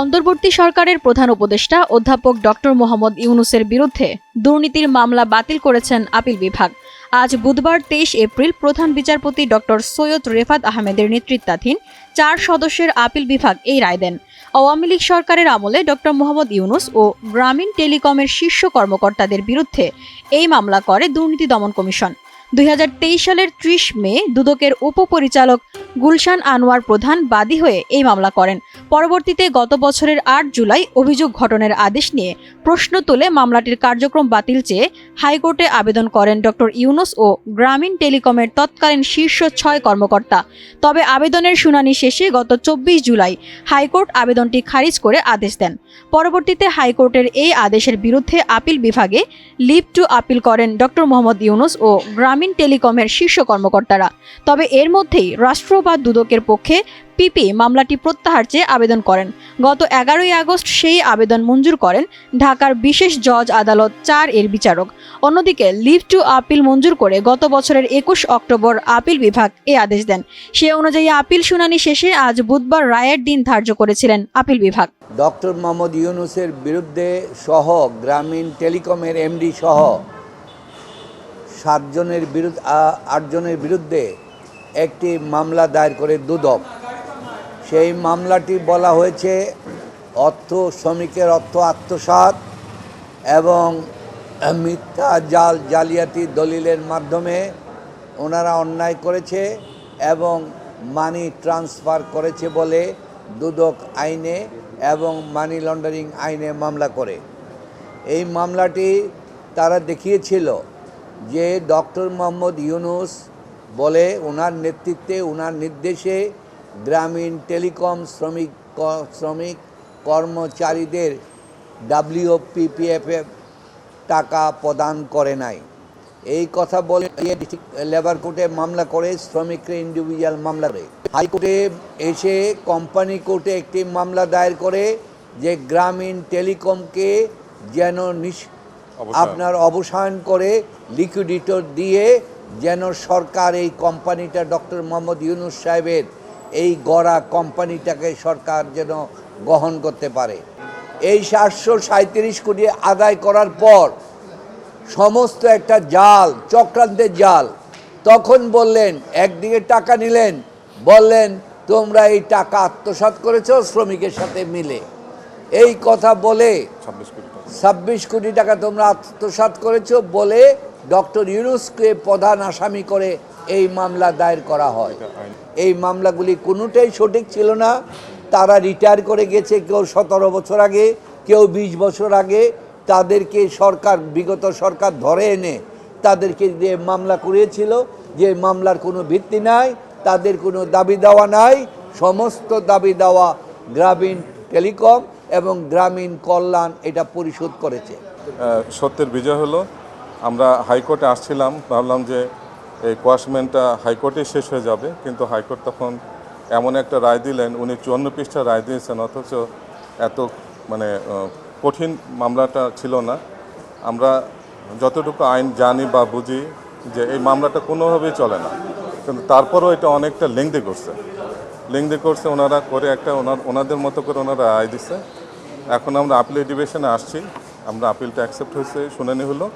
অন্তর্বর্তী সরকারের প্রধান উপদেষ্টা অধ্যাপক ডক্টর মোহাম্মদ ইউনূসের বিরুদ্ধে দুর্নীতির মামলা বাতিল করেছেন আপিল বিভাগ। আজ বুধবার ২৩ এপ্রিল প্রধান বিচারপতি ডক্টর সৈয়দ রেফাত আহমেদের নেতৃত্বাধীন ৪ সদস্যের আপিল বিভাগ এই রায় দেন। আওয়ামী লীগ সরকারের আমলে ডক্টর মোহাম্মদ ইউনূস ও গ্রামীণ টেলিকমের শীর্ষ কর্মকর্তাদের বিরুদ্ধে এই মামলা করে দুর্নীতি দমন কমিশন। ২০২৩ সালের ৩০ মে দুদকের উপপরিচালক গুলশান আনোয়ার প্রধান বাদী হয়ে এই মামলা করেন। পরবর্তীতে গত বছরের ৮ জুলাই অভিযোগ গঠনের আদেশ নিয়ে প্রশ্ন তুলে মামলাটির কার্যক্রম বাতিল চেয়ে হাইকোর্টে আবেদন করেন ডক্টর ইউনূস ও গ্রামীণ টেলিকমের তৎকালীন শীর্ষ ৬ কর্মকর্তা। তবে আবেদনের শুনানি শেষে গত ২৪ জুলাই হাইকোর্ট আবেদনটি খারিজ করে আদেশ দেন। পরবর্তীতে হাইকোর্টের এই আদেশের বিরুদ্ধে আপিল বিভাগে লিভ টু আপিল করেন ডক্টর মোহাম্মদ ইউনূস ও গ্রামীণ টেলিকমের শীর্ষ কর্মকর্তারা। তবে এর মধ্যেই রাষ্ট্র বা দুদকের পক্ষে পিপি মামলাটি প্রত্যাহার চেয়ে আবেদন করেন। গত ১১ই আগস্ট সেই আবেদন মঞ্জুর করেন ঢাকার বিশেষ জজ আদালত ৪ এর বিচারক। অন্যদিকে লিভ টু আপিল মঞ্জুর করে গত বছরের ২১ অক্টোবর আপিল বিভাগ এ আদেশ দেন। সে অনুযায়ী আপিল শুনানি শেষে আজ বুধবার রায়ের দিন ধার্য করেছিলেন আপিল বিভাগ। ডক্টর মোহাম্মদ ইউনূসের বিরুদ্ধে সহ গ্রামীণ টেলিকমের এমডি সহ ৮ জনের বিরুদ্ধে একটি মামলা দায়ের করে দুদক। সেই মামলাটি বলা হয়েছে শ্রমিকের অর্থ আত্মসাৎ এবং মিথ্যা জালিয়াতি দলিলের মাধ্যমে ওনারা অন্যায় করেছে এবং মানি ট্রান্সফার করেছে বলে দুদক আইনে এবং মানি লন্ডারিং আইনে মামলা করে। এই মামলাটি তারা দেখিয়েছিল যে ডক্টর মোহাম্মদ ইউনূস বলে ওনার নেতৃত্বে ওনার নির্দেশে গ্রামীণ টেলিকম শ্রমিক কর্মচারীদের WPPF টাকা প্রদান করে নাই। এই কথা বলে লেবার কোর্টে মামলা করে শ্রমিকরা ইন্ডিভিজুয়াল মামলা করে হাইকোর্টে এসে কোম্পানি কোর্টে একটি মামলা দায়ের করে যে গ্রামীণ টেলিকমকে যেন আপনার অবসান করে লিকুইডিটর দিয়ে যেন সরকার এই কোম্পানিটা ডক্টর মোহাম্মদ ইউনূস সাহেবের এই গড়া কোম্পানিটাকে সরকার যেন গ্রহণ করতে পারে। এই ৭৩৭ কোটি আদায় করার পর সমস্ত একটা জাল, চক্রান্তের জাল। তখন বললেন, একদিকে টাকা নিলেন, বললেন তোমরা এই টাকা আত্মসাৎ করেছো শ্রমিকের সাথে মিলে। এই কথা বলে ২৬ কোটি টাকা তোমরা আত্মসাৎ করেছো বলে ডক্টর ইউনূসকে প্রধান আসামি করে এই মামলা দায়ের করা হয়। এই মামলাগুলি কোনোটাই সঠিক ছিল না। তারা রিটায়ার করে গেছে, কেউ ১৭ বছর আগে, কেউ ২০ বছর আগে। তাদেরকে বিগত সরকার ধরে এনে তাদেরকে দিয়ে মামলা করিয়েছিল, যে মামলার কোনো ভিত্তি নাই, তাদের কোনো দাবি দেওয়া নাই। সমস্ত দাবি দেওয়া গ্রামীণ টেলিকম এবং গ্রামীণ কল্যাণ এটা পরিশোধ করেছে। সত্যের বিজয় হলো। আমরা হাইকোর্টে আসছিলাম, ভাবলাম যে এই কোয়াশমেন্টটা হাইকোর্টে শেষ হয়ে যাবে, কিন্তু হাইকোর্ট তখন এমন একটা রায় দিলেন, উনি ৫৪ পৃষ্ঠা রায় দিয়েছেন, অথচ এত কঠিন মামলাটা ছিল না। আমরা যতটুকু আইন জানি বা বুঝি যে এই মামলাটা কোনোভাবেই চলে না, কিন্তু তারপরও এটা অনেকটা লেংদি করছে ওনারা করে ওনাদের মতো করে ওনারা রায় দিচ্ছে। এখন আমরা আপিল ডিভিশনে আসছি, আমরা আপিলটা অ্যাকসেপ্ট হয়েছে, শুনানি হলো।